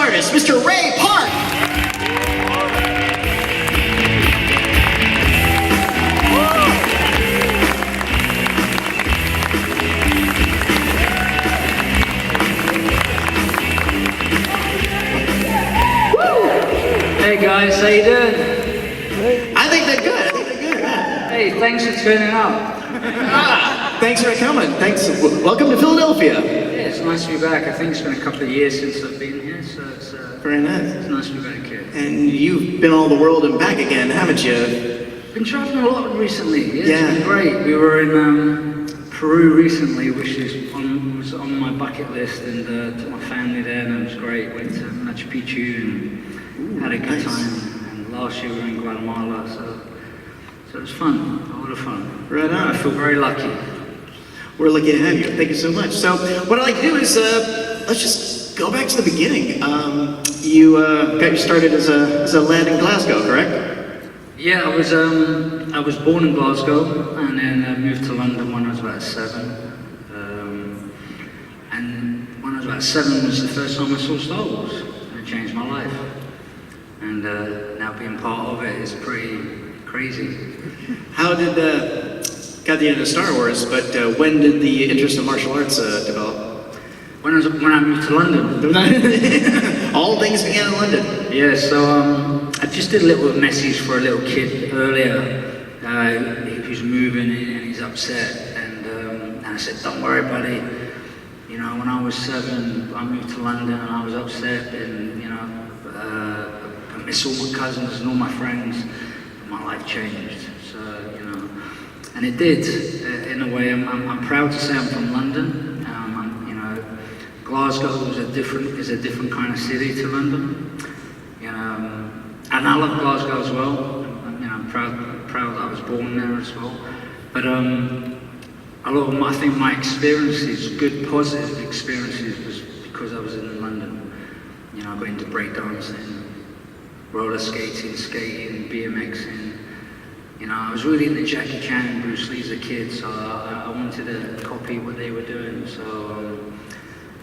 artist, Mr. Ray Park. Hey guys, how you doing? I think they're good. Hey, thanks for turning up. Thanks for coming. Thanks. Welcome to Philadelphia. Yeah, it's nice to be back. I think it's been a couple of years since I've been here, so it's Very nice. it's nice to be back here. And you've been all the world and back again, haven't you? Been traveling a lot recently. Yeah, Yeah. It's been great. We were in Peru recently, which was on my bucket list, and took my family there, and it was great. Went to Machu Picchu and had a good nice. time. And last year we were in Guatemala, so it was fun. A lot of fun. Right on. I feel very lucky. We're lucky to have you. Thank you so much. So what I'd like to do is, let's just go back to the beginning. You got you started as a lad in Glasgow, correct? Yeah, I was born in Glasgow, and then I moved to London when I was about 7. And when I was about 7 was the first time I saw Star Wars, and it changed my life. And now being part of it is pretty crazy. How did got the into Star Wars? But when did the interest in martial arts develop? When I moved to London. All things began in London. Yeah, so I just did a little message for a little kid earlier. He was moving and he's upset, and I said, "Don't worry, buddy. You know, when I was 7, I moved to London and I was upset, and you know, I miss all my cousins and all my friends. And my life changed. So you know, and it did. In a way, I'm proud to say I'm from London. Glasgow is a different kind of city to London, you know, and I love Glasgow as well. You know, I'm proud that I was born there as well. But a lot of I think my experiences, good positive experiences, was because I was in London. You know, I got into breakdancing, roller skating, BMXing. You know, I was really into Jackie Chan and Bruce Lee as a kid, so I wanted to copy what they were doing. So.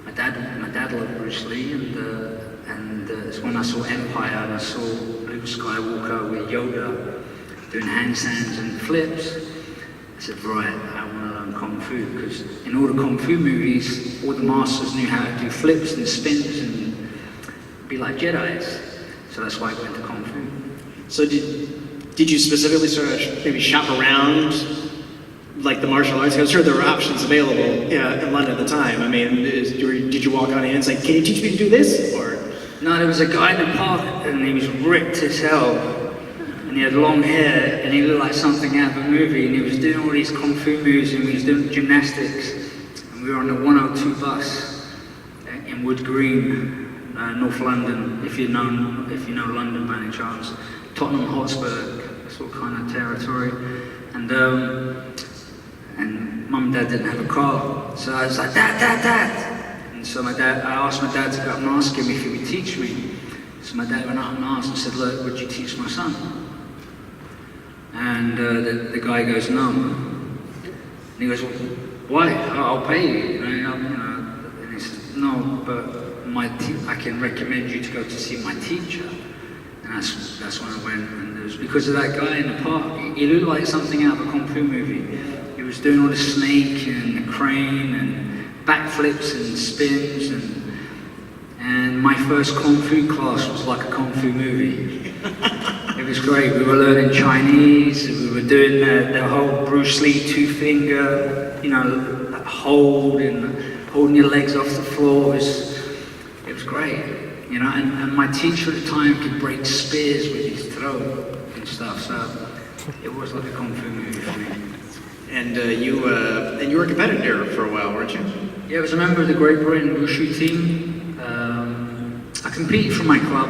My dad loved Bruce Lee, and it's when I saw Empire and I saw Luke Skywalker with Yoda doing handstands and flips. I said, right, I want to learn Kung Fu, because in all the Kung Fu movies, all the masters knew how to do flips and spins and be like Jedis. So that's why I went to Kung Fu. So did you specifically sort of maybe shop around like the martial arts? I'm sure there were options available in London at the time. I mean, did you walk on in and say, "Can you teach me to do this?" Or no, there was a guy in the park and he was ripped as hell, and he had long hair and he looked like something out of a movie, and he was doing all these kung fu moves and he was doing gymnastics, and we were on the 102 bus in Wood Green, North London. If you know London by any chance, Tottenham Hotspur, sort of kind of territory, and Mum and Dad didn't have a car, so I was like, Dad. And so I asked my dad to go up and ask him if he would teach me. So my dad went up and asked and said, "Look, would you teach my son?" And the guy goes, "No." And he goes, "Well, why? I'll pay you." You know? And he says, "No, but I can recommend you to go to see my teacher." And that's when I went, and it was because of that guy in the park. He looked like something out of a Kung Fu movie. He was doing all the snake and the crane and backflips and spins, and my first Kung Fu class was like a Kung Fu movie. It was great. We were learning Chinese, we were doing the whole Bruce Lee 2-finger, you know, holding your legs off the floor. It was great, you know, and my teacher at the time could break spears with his throat and stuff, so it was like a Kung Fu movie for me. And you were a competitor for a while, weren't you? Yeah, I was a member of the Great Britain Wushu team. I competed for my club.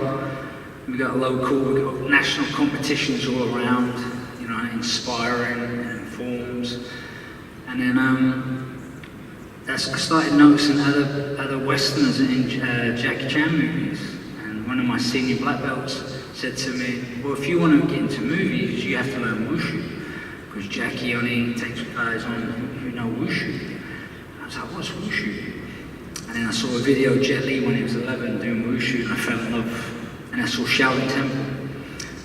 We got local, we got national competitions all around, you know, inspiring and forms. And then I started noticing other Westerners in Jackie Chan movies. And one of my senior black belts said to me, "Well, if you want to get into movies, you have to learn Wushu. Because Jackie only takes guys on who know Wushu." I was like, "What's Wushu?" And then I saw a video of Jet Li when he was 11 doing wushu, and I fell in love. And I saw Shaolin Temple,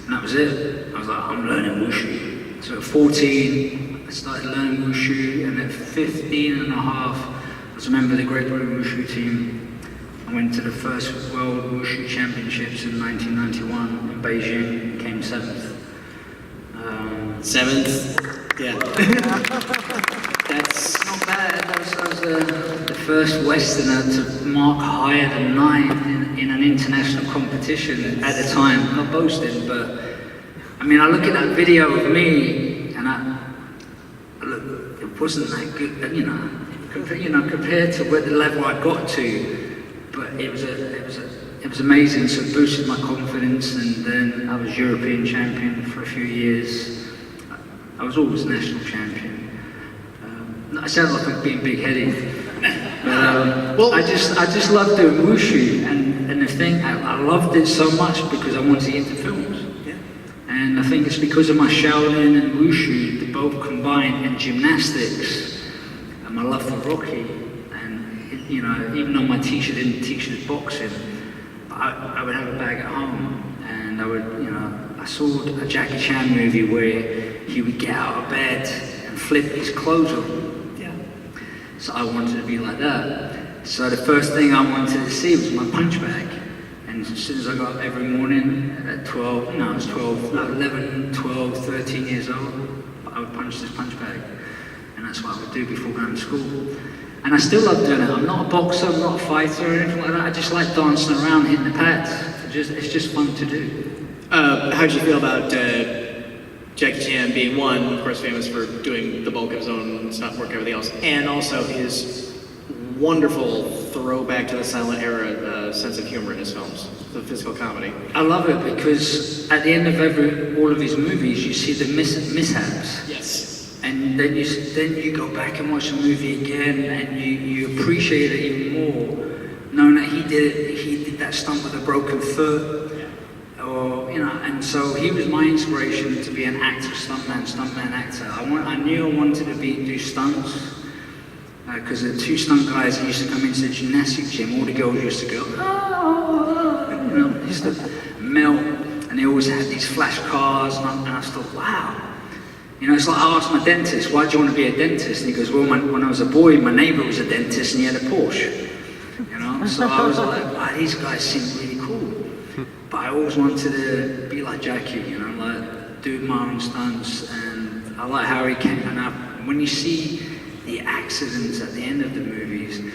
and that was it. I was like, I'm learning wushu. So at 14, I started learning wushu, and at 15 and a half, I was a member of the Great Britain Wushu team. I went to the first World Wushu Championships in 1991 in Beijing, and came 7th. 7th? Yeah. That's not bad. I was the first Westerner to mark higher than 9 in an international competition at the time. Not boasting, but I mean, I look at that video of me, and I look, it wasn't that good, you know, compared to where the level I got to. But it was amazing. So it boosted my confidence, and then I was European champion for a few years. I was always national champion. I sound like I'm being big-headed. Well, I just love doing wushu, and the thing, I loved it so much because I wanted to get into films. Yeah. And I think it's because of my Shaolin and wushu, they both combined, and gymnastics, and my love for Rocky, and you know, even though my teacher didn't teach us boxing, I would have a bag at home, and I would, you know, I saw a Jackie Chan movie where he would get out of bed and flip his clothes on. So I wanted to be like that. So the first thing I wanted to see was my punch bag. And as soon as I got up every morning at 12, no, I was 12, no, 11, 12, 13 years old, I would punch this punch bag. And that's what I would do before going to school. And I still love doing it. I'm not a boxer, I'm not a fighter or anything like that. I just like dancing around, hitting the pads. It's just fun to do. How did you feel about Jackie Chan being one, of course, famous for doing the bulk of his own stunt work, everything else, and also his wonderful throwback to the silent era sense of humor in his films, the physical comedy? I love it because at the end of all of his movies, you see the mishaps. Yes. And then you go back and watch the movie again, and you appreciate it even more, knowing that he did that stunt with a broken foot. Or, you know, and so he was my inspiration to be an actor, stuntman actor. I knew I wanted to do stunts, because the two stunt guys that used to come into the gymnastic gym, all the girls used to go, oh, you know, used to melt, and they always had these flash cars, and I thought, wow. You know, it's like I asked my dentist, why do you want to be a dentist? And he goes, well, when I was a boy, my neighbor was a dentist and he had a Porsche. You know, so I was like, wow, these guys seem really cool. But I always wanted to be like Jackie, you know, like do my own stunts, and I like how he came up. When you see the accidents at the end of the movies,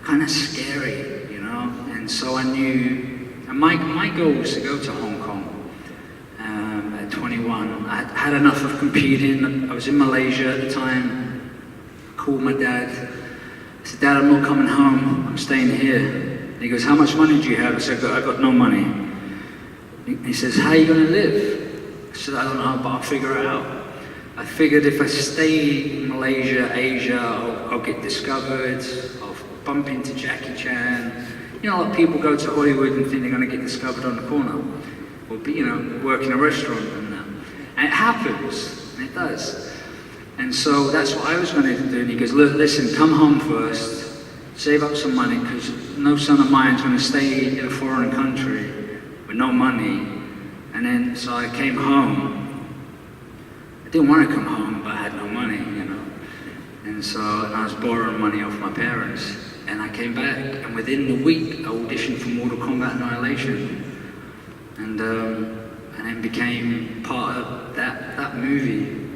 kind of scary, you know. And so I knew, and my goal was to go to Hong Kong at 21. I had enough of competing. I was in Malaysia at the time. I called my dad. I said, Dad, I'm not coming home. I'm staying here. And he goes, how much money do you have? I said, I got no money. He says, how are you going to live? I said, I don't know, but I'll figure it out. I figured if I stay in Malaysia, Asia, I'll get discovered, I'll bump into Jackie Chan. You know, like people go to Hollywood and think they're going to get discovered on the corner. Or, you know, work in a restaurant and that. And it happens, and it does. And so that's what I was going to do. And he goes, look, listen, come home first, save up some money, because no son of mine is going to stay in a foreign country with no money. And then, so I came home. I didn't want to come home, but I had no money, you know. And so I was borrowing money off my parents. And I came back, and within the week, I auditioned for Mortal Kombat Annihilation. And then became part of that movie.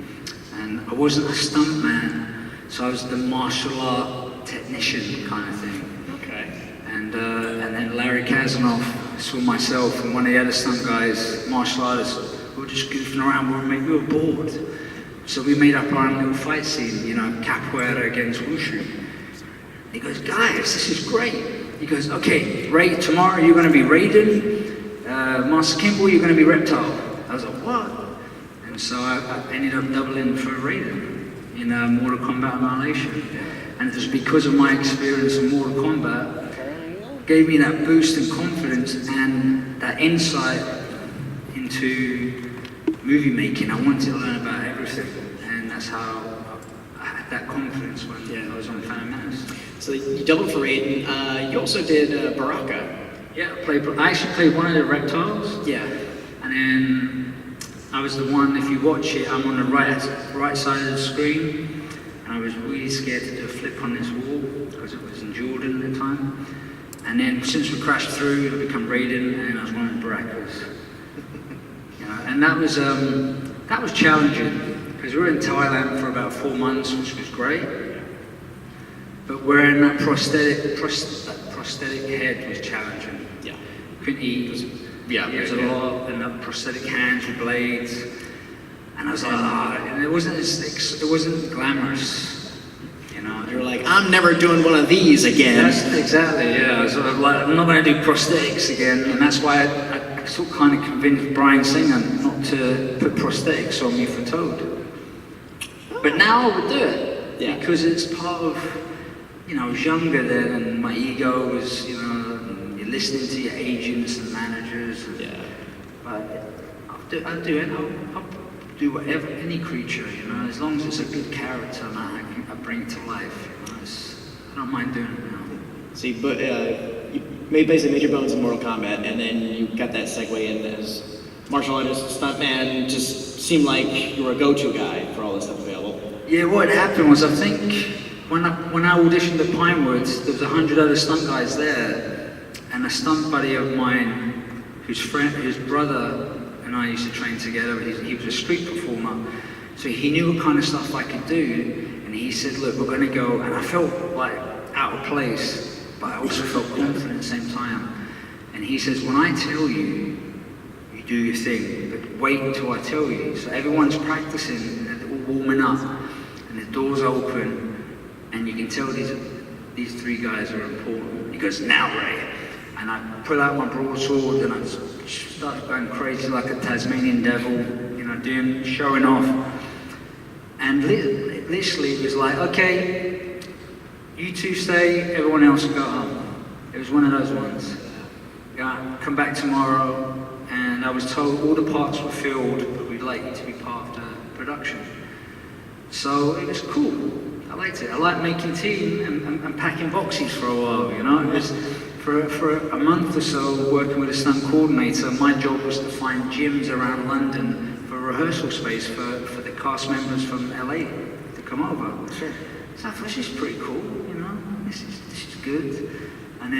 And I wasn't a stuntman, so I was the martial art technician kind of thing. Okay. And then Larry Kazanoff saw myself and one of the other stunt guys, martial artists, we were just goofing around, we were bored. So we made up our own little fight scene, you know, capoeira against wushu. He goes, guys, this is great. He goes, okay, Ray, tomorrow you're going to be Raiden, Master Kimball, you're going to be Reptile. I was like, what? And so I ended up doubling for Raiden in Mortal Kombat Annihilation. And it was because of my experience in Mortal Kombat, gave me that boost in confidence and that insight into movie making. I wanted to learn about everything, and that's how had that confidence when I was on Phantom Menace. So you doubled for Raiden. You also did Baraka. Yeah, I actually played one of the reptiles. Yeah. And then I was the one, if you watch it, I'm on the right side of the screen. And I was really scared to do a flip on this wall because it was in Jordan at the time. And then since we crashed through, I become Raiden and I was one of the Barakas. And that was challenging because we were in Thailand for about 4 months, which was great. But wearing that prosthetic head was challenging. Yeah. Couldn't eat. It was a lot, and the prosthetic hands with blades. And I was like, and it wasn't glamorous. You were like, I'm never doing one of these again. Exactly, yeah. I was sort of like, I'm not going to do prosthetics again, and that's why I sort of kind of convinced Bryan Singer not to put prosthetics on me for Toad. But now I would do it, because it's part of, I was younger then, and my ego was, you're listening to your agents and managers. And, but I'll do it. I'll do whatever, any creature, as long as it's a good character and I bring it to life. I don't mind doing it now. See, but you basically made your bones in Mortal Kombat, and then you got that segue in as martial artist, stuntman. Just seemed like you were a go-to guy for all this stuff available. Yeah, what happened was I think when I auditioned at Pinewoods, there was 100 other stunt guys there, and a stunt buddy of mine, whose brother and I used to train together. He was a street performer, so he knew what kind of stuff I could do. And he said, "Look, we're going to go." And I felt like out of place, but I also felt confident at the same time. And he says, "When I tell you, you do your thing, but wait until I tell you." So everyone's practicing, and they're all warming up, and the doors open, and you can tell these 3 guys are important. He goes, "Now, Ray." And I pull out my broadsword, and I start going crazy like a Tasmanian devil, showing off. And literally it was like, okay, you 2 stay, everyone else go home. It was one of those ones. Come back tomorrow, and I was told all the parts were filled, but we'd like you to be part of the production. So it was cool. I liked it. I liked making tea and packing boxes for a while, It was, for a month or so, working with a stunt coordinator, my job was to find gyms around London for rehearsal space for the cast members from LA to come over. Sure. So I thought, this is pretty cool, this is good. And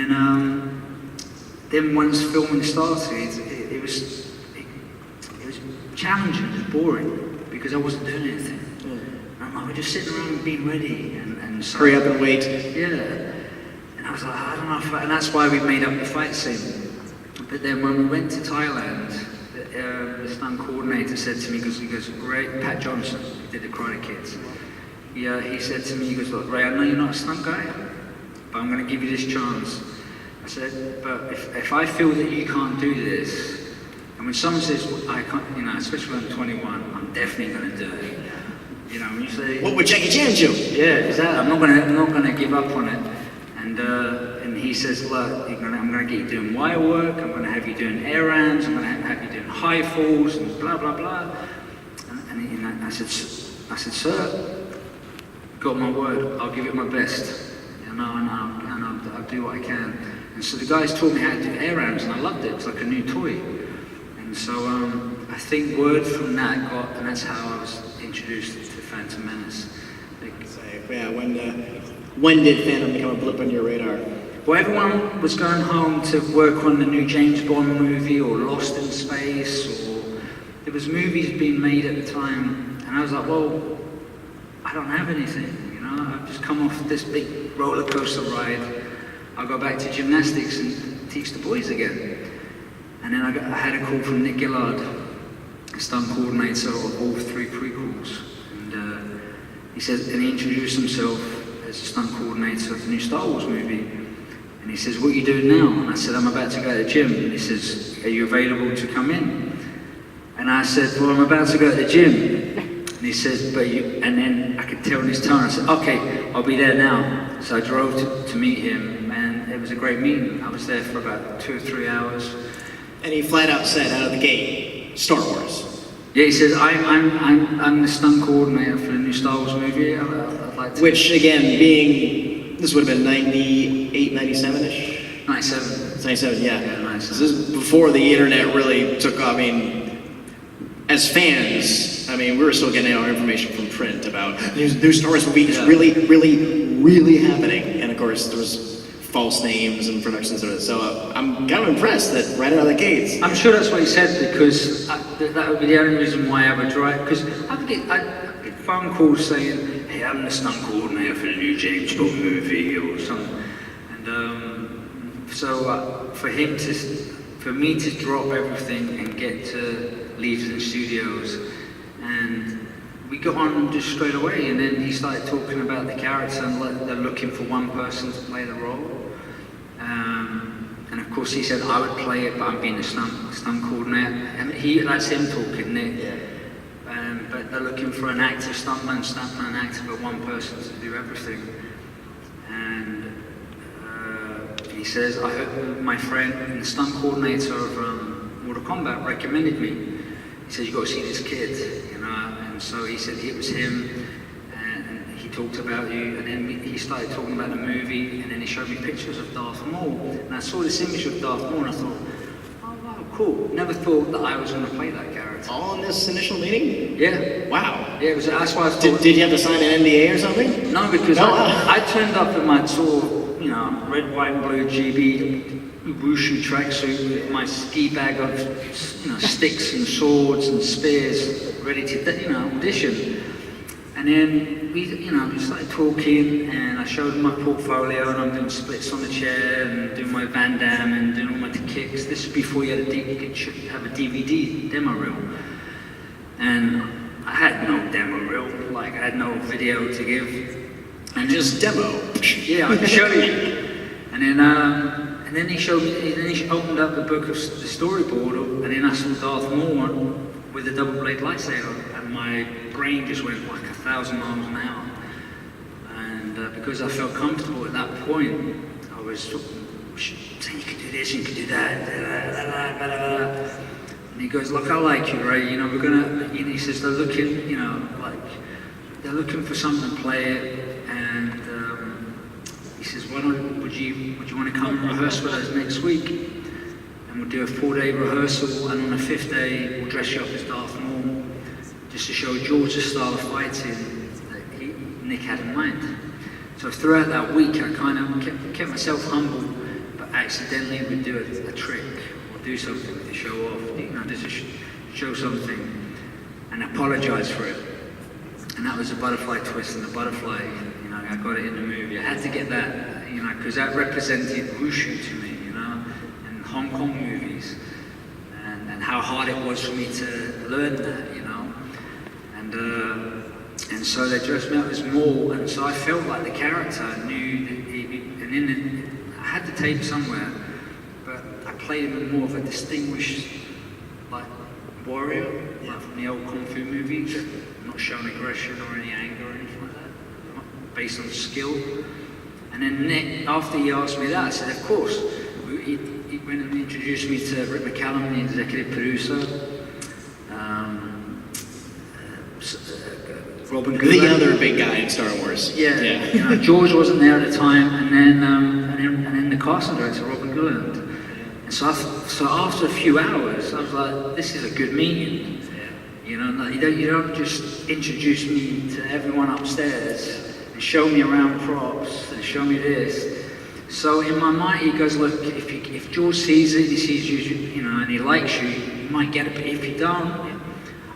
then once filming started, it was challenging, it was boring, because I wasn't doing anything. And we're just sitting around and being ready, and so, hurry up and wait. Yeah. And I was like, I don't know and that's why we made up the fight scene. But then when we went to Thailand, the stunt coordinator said to me, he goes, Ray, Pat Johnson, who did the Karate Kids. He said to me, he goes, look, Ray, I know you're not a stunt guy, but I'm going to give you this chance. I said, but if I feel that you can't do this, and when someone says, I can't, especially when I'm 21, I'm definitely going to do it. When you say, what would Jackie Chan do? Yeah, exactly. I'm not going to give up on it. And he says, look, I'm going to get you doing wire work, I'm going to have you doing air rams, I'm going to have you doing high falls, and blah, blah, blah. And I said, sir, got my word, I'll give it my best. And I'll do what I can. And so the guys taught me how to do air rams, and I loved it. It was like a new toy. And so I think word from that and that's how I was introduced to Phantom Menace. Yeah, when did Phantom become a blip on your radar? Well, everyone was going home to work on the new James Bond movie, or Lost in Space, or there was movies being made at the time, and I was like, well, I don't have anything, I've just come off this big roller coaster ride. I'll go back to gymnastics and teach the boys again. And then I had a call from Nick Gillard, stunt coordinator of all 3 prequels, and he introduced himself as a stunt coordinator of the new Star Wars movie. And he says, what are you doing now? And I said, I'm about to go to the gym. And he says, are you available to come in? And I said, well, I'm about to go to the gym. And he says, and then I could tell in his tone, I said, okay, I'll be there now. So I drove to meet him, and it was a great meeting. I was there for about 2 or 3 hours. And he flat out said out of the gate, Star Wars. Yeah, he says, I'm the stunt coordinator for the new Star Wars movie. I'd like to. Which, again, being, this would have been 98, 97-ish? 97. It's 97, yeah. Yeah, 97. So this is before the internet really took off. I mean, as fans, I mean, we were still getting our information from print about new Star Wars movie is really happening. And of course, there was false names and productions of it. So I'm kind of impressed that right out of the gates. I'm sure that's what he said, because that would be the only reason why I would write. Because I'd get phone calls saying, "Hey, I'm the stunt coordinator for the new James Bond movie," or something. And so for me to drop everything and get to Legion Studios, and we got on just straight away. And then he started talking about the character, and they're looking for one person to play the role. And of course he said I would play it, but I'm being the stunt coordinator. And that's him talking, Nick. Yeah. But they're looking for an actor, stuntman, actor, but one person to do everything. And he says, I heard my friend and the stunt coordinator of Mortal Kombat recommended me. He said, "You got to see this kid," you know. And so he said it was him, and he talked about you. And then he started talking about the movie, and then he showed me pictures of Darth Maul. And I saw this image of Darth Maul, and I thought, "Oh wow, cool." Never thought that I was going to play that character. All in this initial meeting? Yeah. Wow. Yeah, that's why I thought. Did you have to sign an NDA or something? No, because No. I turned up in my sort of, red, white, and blue GB wushu tracksuit with my ski bag of, sticks and swords and spears, ready to, audition. And then we started talking, and I showed him my portfolio, and I'm doing splits on the chair, and doing my Van Damme, and doing all my kicks. This is before you could have a DVD demo reel. And I had no demo reel, I had no video to give. And just demo. Yeah, I can show you. And then he showed me. And then he opened up the book of the storyboard, and then I saw Darth Maul with a double blade lightsaber, and my brain just went like 1,000 miles an hour. And because I felt comfortable at that point, I was saying, "You could do this, you could do that." And he goes, "Look, I like you, Ray. We're gonna." He says they're looking, they're looking for something to play it, and he says, would you want to come and rehearse with us next week? And we'll do a 4-day rehearsal, and on the 5th day, we'll dress you up as Darth Maul, just to show George's style of fighting that Nick had in mind. So throughout that week, I kind of kept myself humble, but accidentally would do a trick or do something to show off, just to show something and apologize for it. And that was a butterfly twist, and the butterfly, I got it in the movie. I had to get that, because that represented wushu to me, and Hong Kong movies, and how hard it was for me to learn that, and so they dressed me up as Maul, and so I felt like the character knew that I had the tape somewhere, but I played him more of a distinguished, warrior, from the old Kung Fu movies, not showing aggression or any anger or anything like that, based on skill. And then Nick, after he asked me that, I said, of course. He went and introduced me to Rick McCallum, the executive producer, Robin Goulet. The other big guy in Star Wars. Yeah. George wasn't there at the time, and then the casting director, Robin Goulet. And so after a few hours, I was like, this is a good meeting. You don't just introduce me to everyone upstairs and show me around props and show me this. So in my mind, he goes, look, if George sees it, he sees you, and he likes you, you might get it. But if you don't,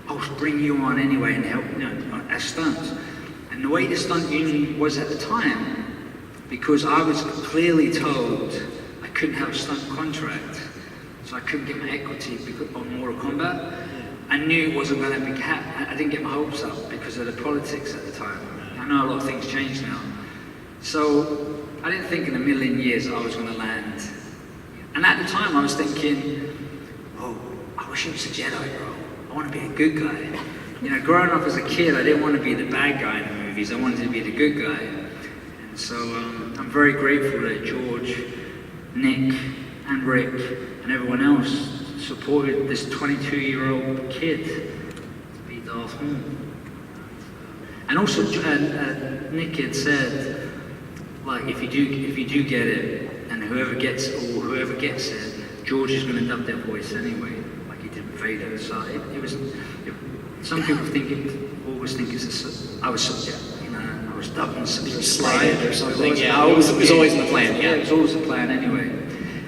I'll bring you on anyway and help, as stunts. And the way the stunt union was at the time, because I was clearly told I couldn't have a stunt contract, so I couldn't get my equity on Mortal Kombat. I knew it wasn't going to be I didn't get my hopes up because of the politics at the time. I know a lot of things changed now. So I didn't think in a million years I was going to land. And at the time I was thinking, I wish it was a Jedi, bro. I want to be a good guy. Growing up as a kid, I didn't want to be the bad guy in the movies. I wanted to be the good guy. And so I'm very grateful that George, Nick, and Rick, and everyone else supported this 22-year-old kid Darth Maul. And also, Nick had said, like, if you do get it, and whoever gets it, George is going to dub their voice anyway, like he did with Vader. So some people always think I was dubbing some slide or something. Yeah, it was always in the plan. Yeah, it was always the plan anyway.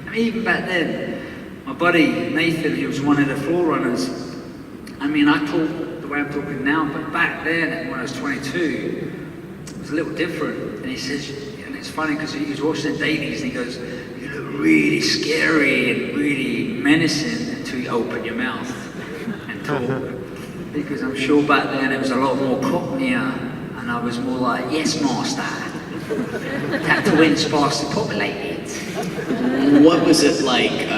I mean, even back then, my buddy Nathan, he was one of the Forerunners. I mean, I talk the way I'm talking now, but back then, when I was 22, it was a little different. And he says, and it's funny because he was watching the dailies and he goes, "You look really scary and really menacing until you open your mouth and talk." Because I'm sure back then it was a lot more cockneyer. And I was more like, "Yes, master. Tatooine's sparsely populated." What was it like?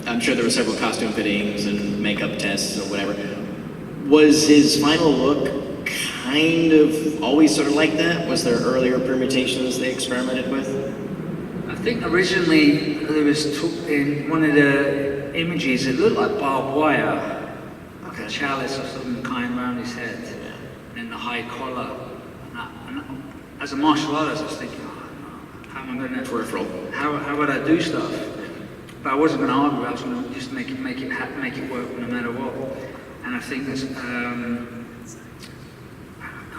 I'm sure there were several costume fittings and makeup tests or whatever. Was his final look kind of always sort of like that? Was there earlier permutations they experimented with? I think originally there was in one of the images, it looked like barbed wire, like a chalice or some kind around his head. And the high collar. And as a martial artist, I was thinking, how am I going to peripheral? How would I do stuff? But I wasn't going to argue. I was going to just make it work no matter what. And I think there's I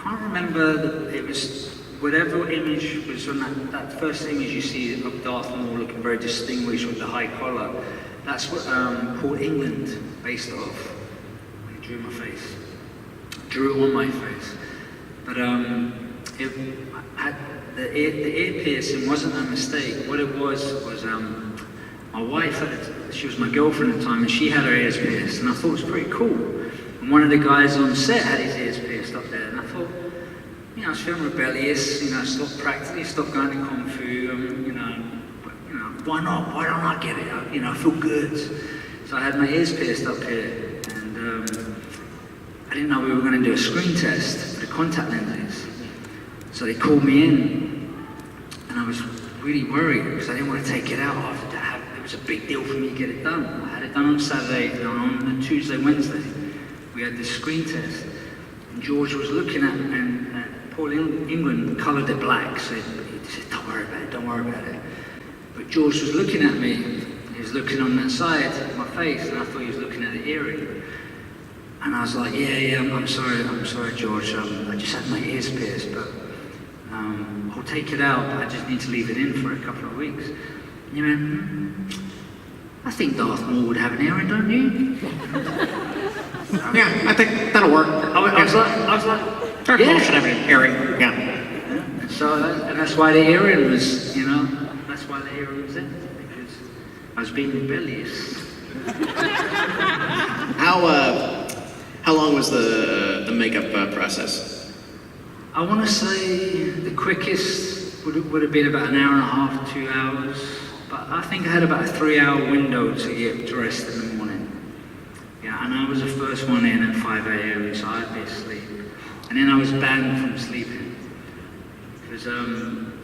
can't remember. It was whatever image was on that first image you see of Darth Maul looking very distinguished with the high collar. That's what Paul England based it off when he drew my face. Drew it on my face, but the ear piercing wasn't a mistake. What it was my wife she was my girlfriend at the time, and she had her ears pierced, and I thought it was pretty cool. And one of the guys on set had his ears pierced up there, and I thought, I was feeling rebellious. I stopped practicing, stopped going to kung fu. Why not? Why don't I get it? I feel good. So I had my ears pierced up here, and I didn't know we were going to do a screen test for the contact lenses. So they called me in, and I was really worried because I didn't want to take it out after that. It was a big deal for me to get it done. I had it done on Saturday, and on Tuesday, Wednesday, we had this screen test. And George was looking at me, and Paul England coloured it black, so he said, "Don't worry about it, don't worry about it." But George was looking at me, he was looking on that side of my face, and I thought he was looking at the earring. And I was like, yeah, I'm sorry, George. I just had my ears pierced, but I'll take it out. I just need to leave it in for a couple of weeks. And he went, I think Darth Maul would have an earring, don't you? Yeah, I think that'll work. I was like, Darth Maul should have an earring. Yeah. So, and that's why the earring was, that's why the earring was in, because I was being rebellious. How long was the makeup process? I want to say the quickest would have been about an hour and a half, 2 hours. But I think I had about a 3-hour window to get dressed in the morning. Yeah, and I was the first one in at 5 a.m., so I'd be asleep. And then I was banned from sleeping. Because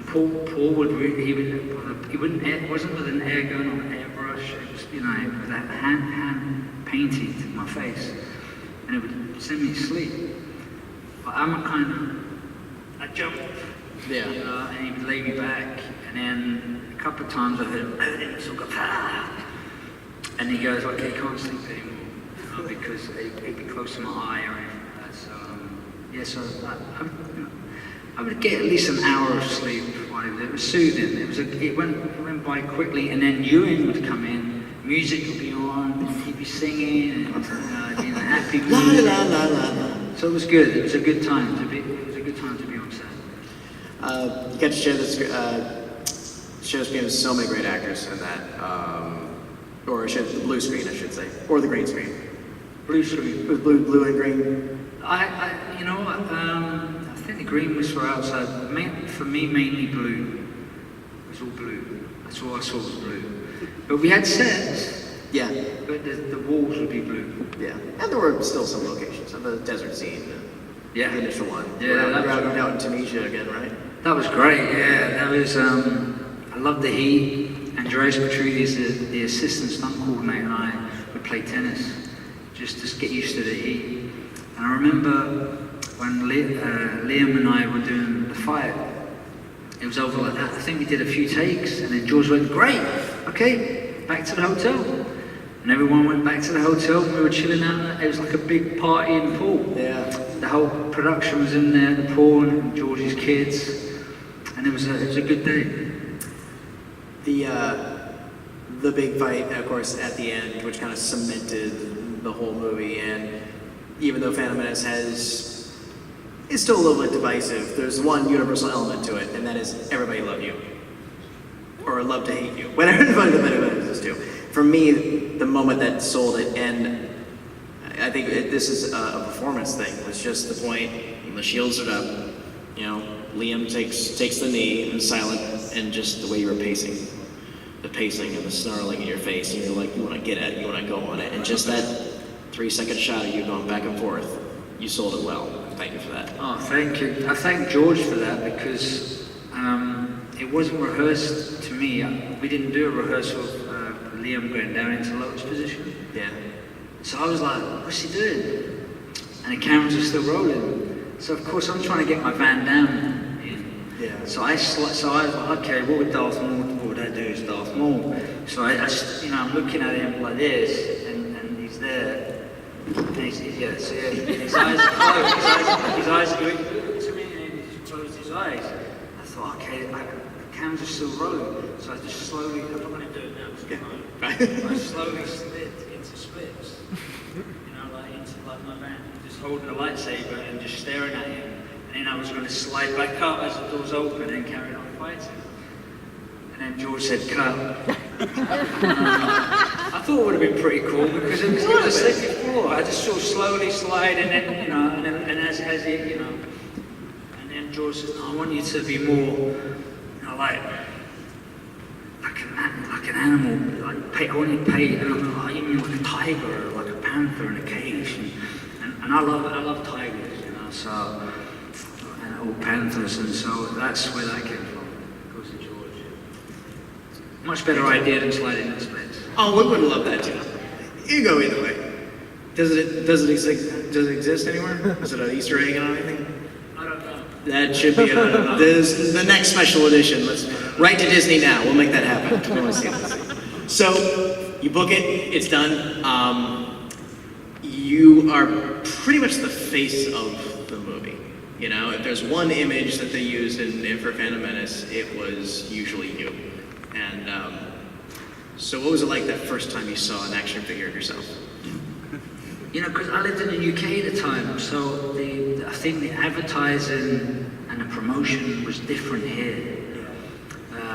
Paul would it wasn't with an air gun or an airbrush, it was, it was that hand painted my face. And it would send me to sleep. But I'm a kind of, I jumped, and he would lay me back, and then a couple of times I heard him sort of go, and he goes, okay, you can't sleep anymore, because it'd be close to my eye or anything like that. So, I would get at least an hour of sleep while it was soothing. It went by quickly, and then Ewan would come in, music would be on, and he'd be singing, and be in a happy mood. La, la, la, la, la. So it was good. It was a good time to be on set. You got to share this share screen with so many great actors in that, or the blue screen, I should say, or the green screen. Blue screen. It was blue and green. I think the green was for outside. For me, mainly blue. It was all blue. That's all I saw was blue. But we had sets. Yeah. But the walls would be blue. Yeah. And there were still some locations. The desert scene. The initial one. Yeah. We're out in Tunisia again, right? That was great. Yeah. That was. I loved the heat. Andreas Petrucci's the assistant stunt coordinator, and I would play tennis just to get used to the heat. And I remember when Liam and I were doing the fight, it was over like that. I think we did a few takes, and then George went, "Great, okay, back to the hotel." And everyone went back to the hotel, and we were chilling out there. It was like a big party in the pool. Yeah. The whole production was in there, the pool, and George's kids, and it was a good day. The big fight, of course, at the end, which kind of cemented the whole movie, and even though Phantom Menace is still a little bit divisive, there's one universal element to it, and that is everybody love you. Or love to hate you. Whatever the is too. For me, the moment that sold it, and I think this is a performance thing, was just the point, when the shields are up, you know, Liam takes the knee and silent, and just the way you were pacing. The pacing and the snarling in your face, and you're like, you want to get at it, you want to go on it, and just that 3-second shot of you going back and forth, you sold it well. Thank you for that. Oh, thank you. I thank George for that, because it wasn't rehearsed to me. We didn't do a rehearsal of Liam going down into lotus position. Yeah. So I was like, what's he doing? And the cameras are still rolling. So of course I'm trying to get my van down in. Yeah. So I was like, okay, what would Darth Maul, what would I do as Darth Maul? So I'm looking at him like this, and he's there. And his eyes are closed. His eyes are looking to me, and he just closed his eyes. I thought, okay, the cameras are still rolling. So I just slowly, I'm not going to do it now, because I slowly slid into splits. Like my van, just holding a lightsaber and just staring at him. And then I was going to slide back up as the doors open and carry on fighting. And then George said, cut. I thought it would have been pretty cool, because it was a slippery floor. I just sort of slowly slide, and then, and as it, and then George says, no, I want you to be more, like an animal, I want you to pay, and I'm like, you mean like a tiger, or like a panther in a cage, and I love tigers, so, and all panthers, and so that's where that came from, because of George. Much better idea than sliding into splits. Oh, we would love that too. You go either way. Does it exist anywhere? Is it an Easter egg or anything? I don't know. That should be the next special edition. Let's write to Disney now. We'll make that happen. We want to see that. So you book it. It's done. You are pretty much the face of the movie. If there's one image that they used in for Phantom Menace, it was usually you. And so what was it like that first time you saw an action figure of yourself? Because I lived in the UK at the time, so I think the advertising and the promotion was different here.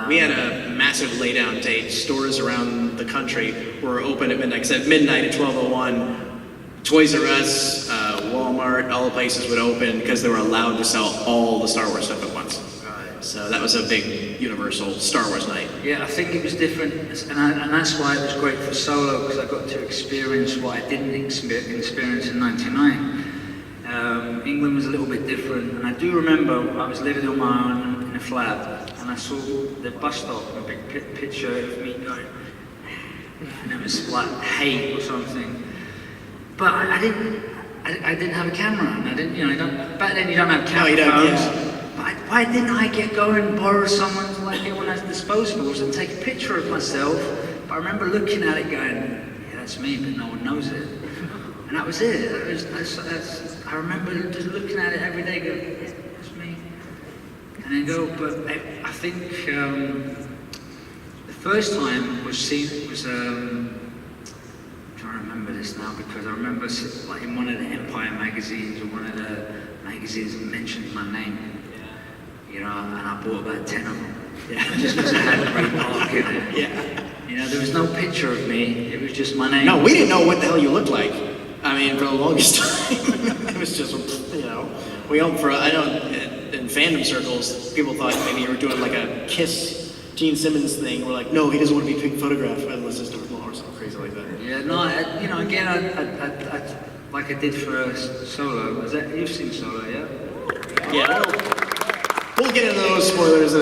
We had a massive laydown date. Stores around the country were open at midnight. At midnight at 12:01, Toys R Us, Walmart, all the places would open because they were allowed to sell all the Star Wars stuff at once. So that was a big universal Star Wars night. Yeah, I think it was different, and that's why it was great for Solo, because I got to experience what I didn't experience in '99. England was a little bit different, and I do remember I was living on my own in a flat, and I saw the bus stop, a big picture of me going, and it was like hate or something. But I didn't have a camera, and I didn't, back then you don't have camera phones. Yeah. Why didn't I go and borrow someone's one of those disposables and take a picture of myself? But I remember looking at it going, yeah, that's me, but no one knows it. And that was it. I remember just looking at it every day going, yeah, that's me. And then but I think the first time I'm trying to remember this now, because I remember like in one of the Empire magazines, or one of the magazines that mentioned my name. And I bought about 10 of them. Yeah. Just because it had a great mark in it. Yeah. There was no picture of me, it was just my name. No, we didn't know what the hell you looked like. I mean, for the longest time. It was just, we hoped for, I know in fandom circles, people thought maybe you were doing like a Kiss Gene Simmons thing. We're like, no, he doesn't want to be photographed unless it's Darth Maul or something crazy like that. Yeah, no, again, I like I did for Solo. You've seen Solo, yeah? Yeah. We'll get into those spoilers.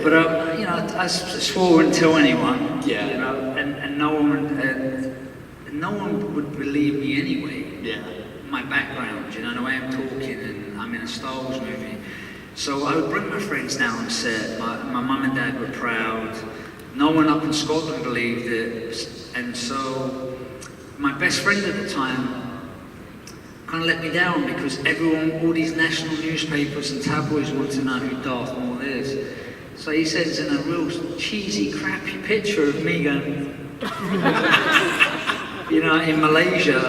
But I swore I wouldn't tell anyone. Yeah. And no one would believe me anyway. Yeah. My background, you know, the way I'm talking, and I'm in a Star Wars movie. So I would bring my friends down on set. My mum and dad were proud. No one up in Scotland believed it. And so my best friend at the time kind of let me down because all these national newspapers and tabloids want to know who Darth Maul is. So he sends in a real cheesy, crappy picture of me going, you know, in Malaysia,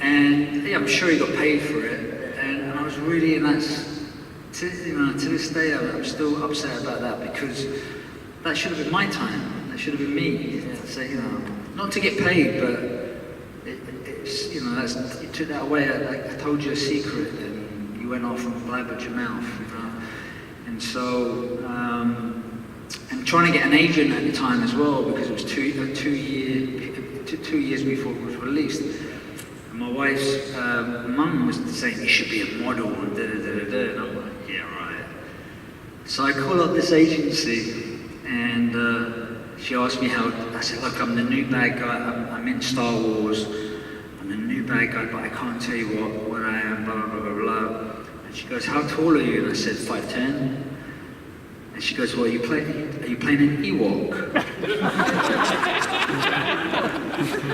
and yeah, I'm sure he got paid for it. And I was really, and that's, to this day, I'm still upset about that because that should have been my time. That should have been me. So, you know, not to get paid, but it's, you know, you took that away. I told you a secret, and you went off and blabbered your mouth, you know. And so, and trying to get an agent at the time as well, because it was 2 years before it was released. And my wife's mum was saying, you should be a model, and da-da-da-da-da. And I'm like, yeah, right. So I call up this agency, and she asked me how. I said, look, I'm the new bad guy. I'm in Star Wars. I'm the new bad guy, but I can't tell you what I am, blah, blah, blah, blah. And she goes, how tall are you? And I said, 5'10". And she goes, well, are you playing an Ewok?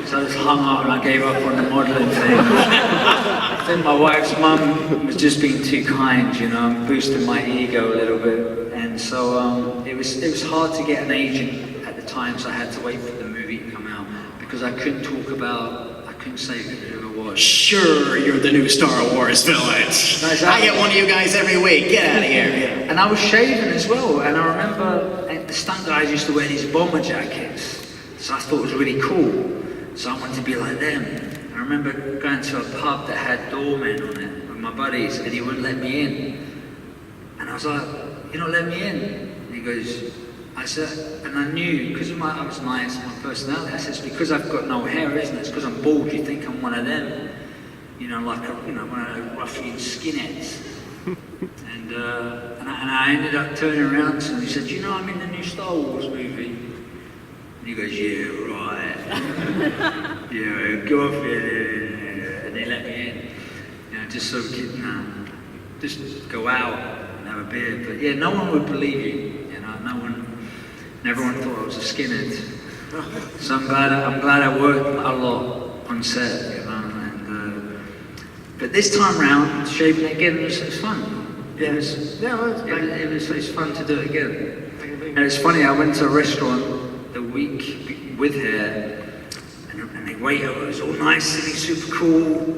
So I just hung up and I gave up on the modelling thing. I think my wife's mum was just being too kind, you know, and boosting my ego a little bit. And so it was hard to get an agent at the time, so I had to wait for the movie to come out because I couldn't say who it was. Sure, you're the new Star Wars villain. Exactly. I get one of you guys every week. Get out of here. Yeah. And I was shaven as well, and I remember the stunt guys used to wear these bomber jackets, so I thought it was really cool. So I wanted to be like them. I remember going to a pub that had doormen on it with my buddies, and he wouldn't let me in. And I was like, "You not let me in?" And he goes, I said, and I knew, because I was nice, my personality, I said, it's because I've got no hair, isn't it? It's because I'm bald, you think I'm one of them. You know, like, one of those ruffian skinheads. And I ended up turning around to him, he said, you know, I'm in the new Star Wars movie. And he goes, yeah, right. Yeah, go off here. And they let me in. You know, just so we could, just go out and have a beer. But yeah, no one would believe you, you know, no one. And everyone thought I was a skinhead. So I'm glad I worked a lot on set, you know. And but this time round, shaving again was fun. It was fun to do it again. And it's funny, I went to a restaurant the week with hair, and the waiter was all nice and super cool.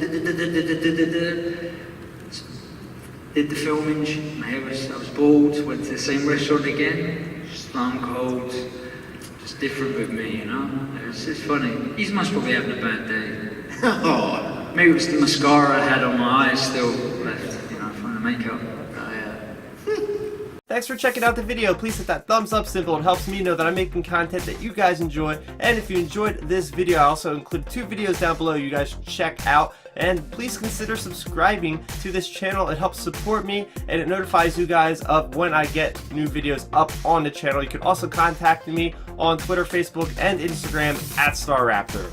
Did the filming, I was bald, went to the same restaurant again. Stone cold, just different with me, you know? It's funny. He must probably having a bad day. Oh. Maybe it was the mascara I had on my eyes still left, you know, from the makeup. Thanks for checking out the video. Please hit that thumbs up symbol. It helps me know that I'm making content that you guys enjoy. And if you enjoyed this video, I also included 2 videos down below you guys should check out. And please consider subscribing to this channel. It helps support me and it notifies you guys of when I get new videos up on the channel. You can also contact me on Twitter, Facebook, and Instagram at Starrapter.